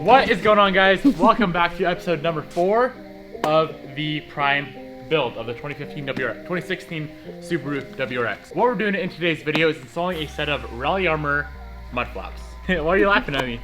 What is going on, guys? Welcome back to episode number 4 of the Prime build of the 2016 Subaru WRX. What we're doing in today's video is installing a set of rally armor mud flaps. Why are you laughing at me?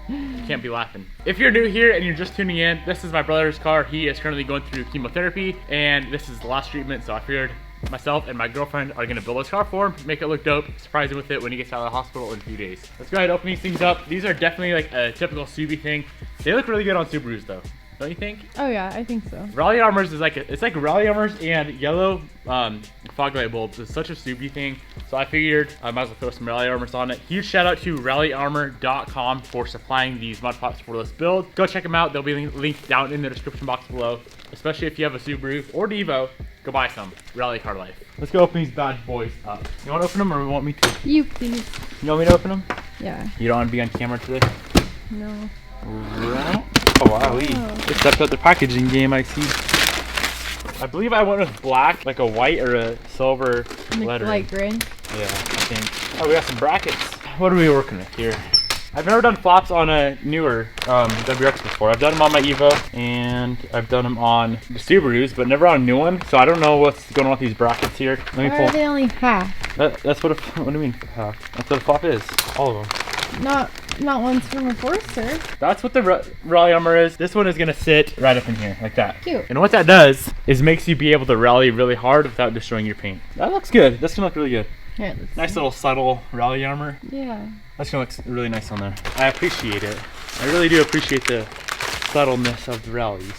You can't be laughing. If you're new here and you're just tuning in, this is my brother's car. He is currently going through chemotherapy and this is the last treatment, so I figured myself and my girlfriend are gonna build his car for him, make it look dope, surprise him with it when he gets out of the hospital in a few days. Let's go ahead and open these things up. These are definitely like a typical Subi thing. They look really good on Subarus though, don't you think? Oh yeah, I think so. Rally armors is like it's like rally armors and yellow fog light bulbs. It's such a Subi thing, so I figured I might as well throw some rally armors on it. Huge shout out to rallyarmor.com for supplying these mud flaps for this build. Go check them out. They'll be linked down in the description box below. Especially if you have a Subaru or Devo, go buy some. Rally car life. Let's go open these bad boys up. You want to open them or you want me to? You please. You want me to open them? Yeah. You don't want to be on camera today? No. Right. Oh wow, they stepped up the packaging game, I see. I believe I went with black, like a white or a silver letter. Light gray. Yeah, I think. Oh, we got some brackets. What are we working with here? I've never done flaps on a newer WRX before. I've done them on my Evo and I've done them on the Subarus, but never on a new one. So I don't know what's going on with these brackets here. Let me Why pull. are they only half? That's what what do you mean half? That's what a flap is. All of them. Not one's from a Forester. That's what the rally armor is. This one is gonna sit right up in here like that. Cute. And what that does is makes you be able to rally really hard without destroying your paint. That looks good. That's gonna look really good. Here, Nice little subtle rally armor. Yeah. That's gonna look really nice on there. I appreciate it. I really do appreciate the subtleness of the rallies.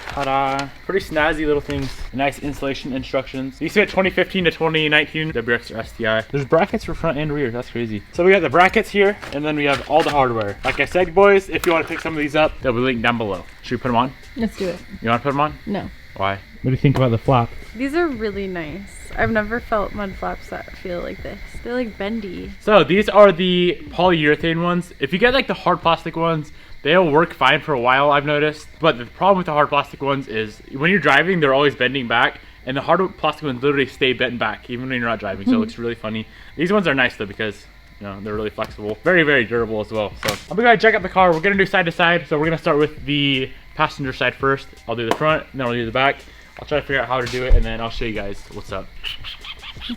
Ta-da! Pretty snazzy little things. Nice installation instructions. These fit 2015 to 2019 WRX or STI. There's brackets for front and rear. That's crazy. So we got the brackets here, and then we have all the hardware. Like I said, boys, if you want to pick some of these up, they'll be linked down below. Should we put them on? Let's do it. You want to put them on? No. Why? What do you think about the flap? These are really nice. I've never felt mud flaps that feel like this. They're like bendy. So these are the polyurethane ones. If you get like the hard plastic ones, they'll work fine for a while, I've noticed. But the problem with the hard plastic ones is when you're driving, they're always bending back. And the hard plastic ones literally stay bent back even when you're not driving. So it looks really funny. These ones are nice though because you know, they're really flexible. Very, very durable as well. So I'm gonna check out the car. We're gonna do side to side. So we're gonna start with the passenger side first. I'll do the front, and then I'll do the back. I'll try to figure out how to do it, and then I'll show you guys what's up.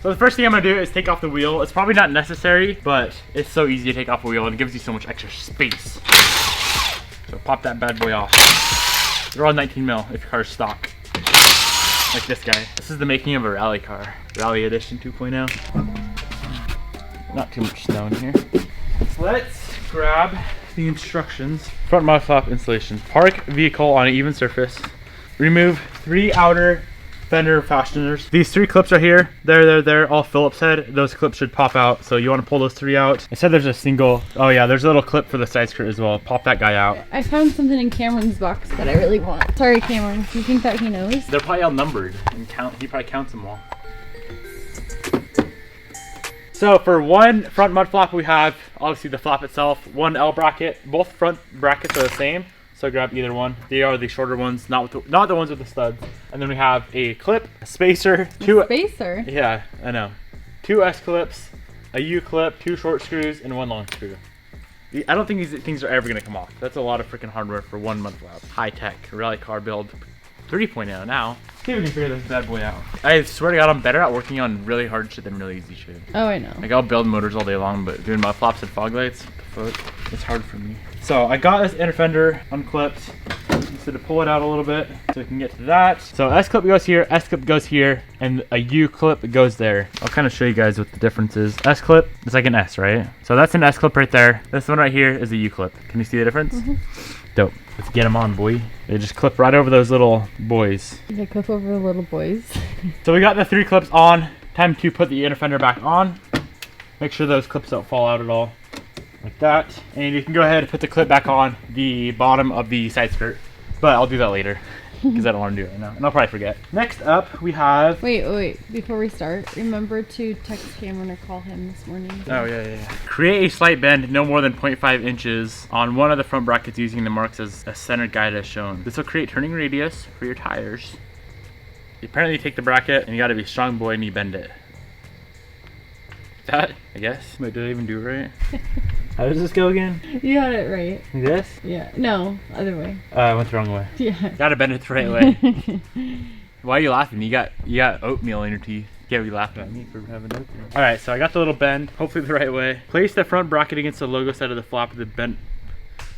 So the first thing I'm gonna do is take off the wheel. It's probably not necessary, but it's so easy to take off a wheel, and it gives you so much extra space. So pop that bad boy off. They're all 19 mil if your car's stock. Like this guy. This is the making of a rally car. Rally Edition 2.0. Not too much snow in here. Let's grab the instructions. Front mud flap installation. Park vehicle on an even surface. Remove 3 outer fender fasteners. These 3 clips are here. There, all Phillips head. Those clips should pop out. So you want to pull those 3 out. I said there's a single. Oh yeah, there's a little clip for the side skirt as well. Pop that guy out. I found something in Cameron's box that I really want. Sorry, Cameron. Do you think that he knows? They're probably all numbered and count. He probably counts them all. So for one front mud flap, we have obviously the flap itself, one L bracket. Both front brackets are the same, so grab either one. They are the shorter ones, not the ones with the studs. And then we have a clip, a spacer, Spacer? Yeah, I know. 2 S clips, a U clip, 2 short screws, and 1 long screw. I don't think these things are ever gonna come off. That's a lot of freaking hardware for one mud flap. High tech rally car build 3.0 now. See if we can figure this bad boy out. I swear to God, I'm better at working on really hard shit than really easy shit. Oh, I know. Like I'll build motors all day long, but doing mud flaps and fog lights, what the fuck? It's hard for me. So I got this inner fender unclipped. So to pull it out a little bit so we can get to that. So S clip goes here, S clip goes here, and a U clip goes there. I'll kind of show you guys what the difference is. S clip is like an S, right? So that's an S clip right there. This one right here is a U clip. Can you see the difference? Dope. Let's get them on, boy. They just clip right over those little boys. They clip over the little boys. So we got the 3 clips on. Time to put the inner fender back on. Make sure those clips don't fall out at all. Like that. And you can go ahead and put the clip back on the bottom of the side skirt. But I'll do that later because I don't want to do it right now. And I'll probably forget. Next up, we have... Wait. Before we start, remember to text Cameron or call him this morning. Oh, yeah. Create a slight bend no more than 0.5 inches on one of the front brackets using the marks as a center guide as shown. This will create turning radius for your tires. You apparently take the bracket and you got to be strong boy and you bend it. That, I guess. Wait, did I even do it right? How does this go again? You had it right. Like this? Yeah. No, other way. I went the wrong way. Yeah. Gotta bend it the right way. Why are you laughing? You got oatmeal in your teeth. You can't be laughing at me for having oatmeal. Alright, so I got the little bend, hopefully the right way. Place the front bracket against the logo side of the flap with the bent.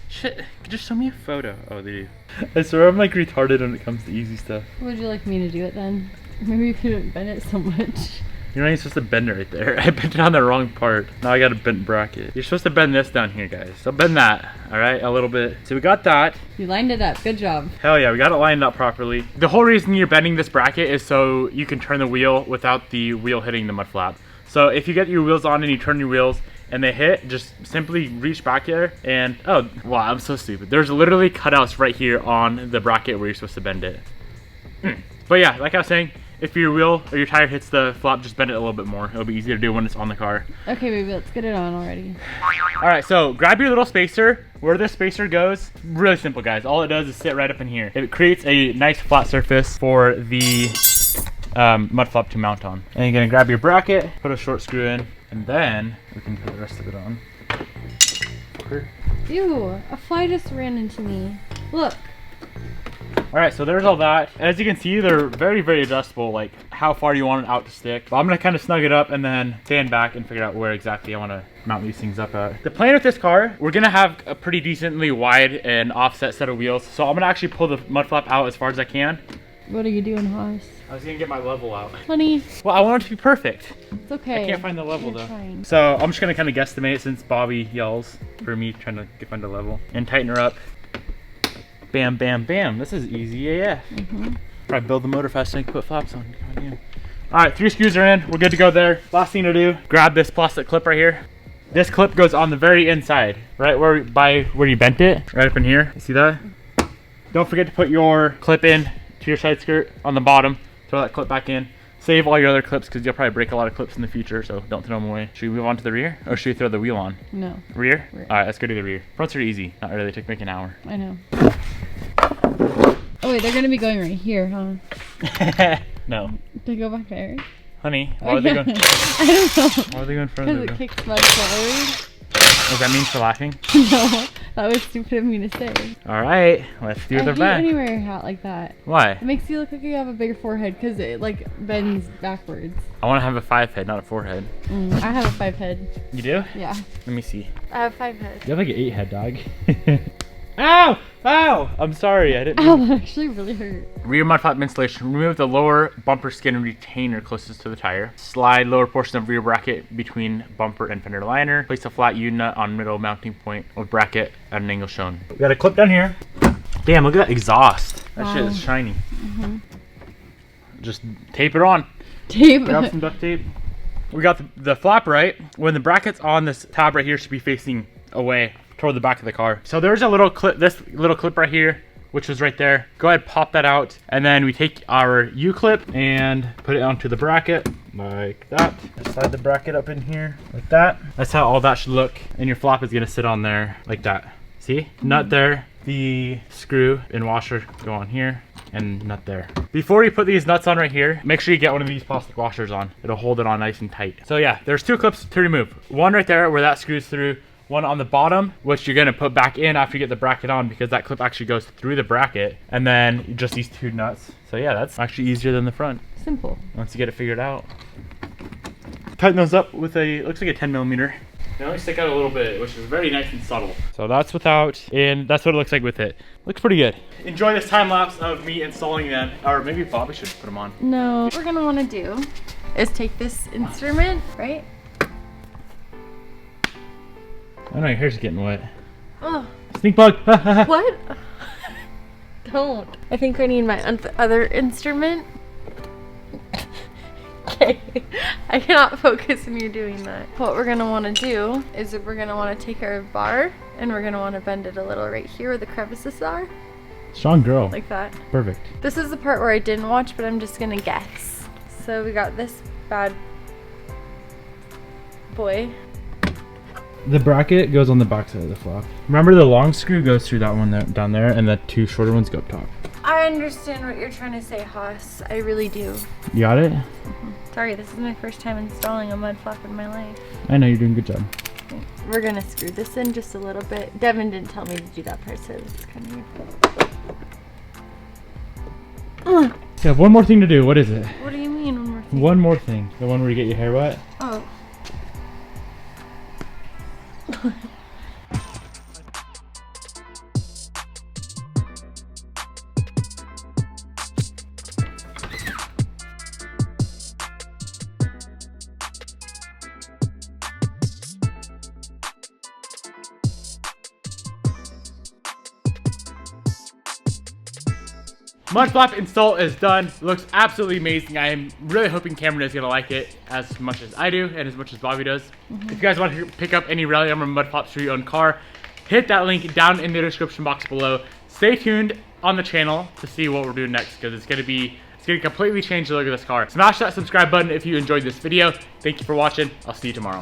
Shit, just show me a photo. Oh, they do. I swear I'm like retarded when it comes to easy stuff. Would you like me to do it then? Maybe you couldn't bend it so much. You're not even supposed to bend it right there. I bent it on the wrong part. Now I got a bent bracket. You're supposed to bend this down here, guys. So bend that, all right, a little bit. So we got that. You lined it up. Good job. Hell yeah, we got it lined up properly. The whole reason you're bending this bracket is so you can turn the wheel without the wheel hitting the mud flap. So if you get your wheels on and you turn your wheels and they hit, just simply reach back here and, oh, wow, I'm so stupid. There's literally cutouts right here on the bracket where you're supposed to bend it. But yeah, like I was saying, if your wheel or your tire hits the flap, just bend it a little bit more. It'll be easier to do when it's on the car. Okay, baby, let's get it on already. All right, so grab your little spacer. Where this spacer goes, really simple, guys. All it does is sit right up in here. It creates a nice flat surface for the mud flap to mount on. And you're gonna grab your bracket, put a short screw in, and then we can put the rest of it on. Ew, a fly just ran into me. Look. All right, so there's all that. As you can see, they're very, very adjustable, like how far you want it out to stick. But I'm gonna kind of snug it up and then stand back and figure out where exactly I wanna mount these things up at. The plan with this car, we're gonna have a pretty decently wide and offset set of wheels. So I'm gonna actually pull the mud flap out as far as I can. What are you doing, Haas? I was gonna get my level out. Honey. Well, I want it to be perfect. It's okay. I can't find the level You're though. fine. So I'm just gonna kind of guesstimate since Bobby yells for me trying to find the level. And tighten her up. Bam, bam, bam. This is easy AF. Probably build the motor fast so I can put flaps on. All right, 3 screws are in. We're good to go there. Last thing to do, grab this plastic clip right here. This clip goes on the very inside, right where you bent it, right up in here. You see that? Don't forget to put your clip in to your side skirt on the bottom. Throw that clip back in. Save all your other clips because you'll probably break a lot of clips in the future, so don't throw them away. Should we move on to the rear, or should we throw the wheel on? No. Rear? Rear. All right, let's go to the rear. Fronts are easy. Not really. They took like an hour. I know. Oh wait, they're gonna be going right here, huh? No. They go back there. Honey, why are they going? I don't know. Why are they going further? Because it kicks mud forward. Does that mean for laughing? No, that was stupid of me to say. All right, let's do the I hate back. when you wear a hat like that. Why? It makes you look like you have a bigger forehead because it like bends backwards. I want to have a 5 head, not a 4 head. I have a 5 head. You do? Yeah. Let me see. I have 5 heads. You have like an 8 head, dog. Ow! Ow! I'm sorry, I didn't. Ow, that actually really hurt. Rear mud flap installation. Remove the lower bumper skin and retainer closest to the tire. Slide lower portion of rear bracket between bumper and fender liner. Place a flat U-nut on middle mounting point of bracket at an angle shown. We got a clip down here. Damn, look at that exhaust. That shit is shiny. Just tape it on. Tape. Grab some duct tape. We got the flap right. When the bracket's on, this tab right here should be facing away toward the back of the car. So there's a little clip, this little clip right here, which is right there. Go ahead, pop that out. And then we take our U-clip and put it onto the bracket like that. Slide the bracket up in here like that. That's how all that should look. And your flap is gonna sit on there like that. See? Nut there. The screw and washer go on here and nut there. Before you put these nuts on right here, make sure you get one of these plastic washers on. It'll hold it on nice and tight. So yeah, there's 2 clips to remove. One right there where that screws through. One on the bottom, which you're gonna put back in after you get the bracket on because that clip actually goes through the bracket. And then just these 2 nuts. So yeah, that's actually easier than the front. Simple. Once you get it figured out. Tighten those up with looks like a 10mm. They only stick out a little bit, which is very nice and subtle. So that's without, and that's what it looks like with it. Looks pretty good. Enjoy this time lapse of me installing them. Or maybe Bobby should put them on. No. What we're gonna wanna do is take this instrument, right? Oh no, your hair's getting wet. Oh. Stink bug. What? Don't. I think I need my other instrument. Okay. I cannot focus when you're doing that. What we're gonna wanna do is we're gonna wanna take our bar and we're gonna wanna bend it a little right here where the crevices are. Strong girl. Like that. Perfect. This is the part where I didn't watch, but I'm just gonna guess. So we got this bad boy. The bracket goes on the back side of the flap. Remember the long screw goes through that one down there and the 2 shorter ones go up top. I understand what you're trying to say, Haas. I really do. You got it? Sorry, this is my first time installing a mud flap in my life. I know, you're doing a good job. We're gonna screw this in just a little bit. Devin didn't tell me to do that part, so it's kind of You have one more thing to do. What is it? What do you mean one more thing? One more thing. The one where you get your hair wet? Oh. Mud flap install is done. It looks absolutely amazing. I am really hoping Cameron is gonna like it as much as I do and as much as Bobby does. If you guys want to pick up any Rally Armor mud flaps for your own car, hit that link down in the description box below. Stay tuned on the channel to see what we're doing next, because it's gonna completely change the look of this car. Smash that subscribe button if you enjoyed this video. Thank you for watching. I'll see you tomorrow.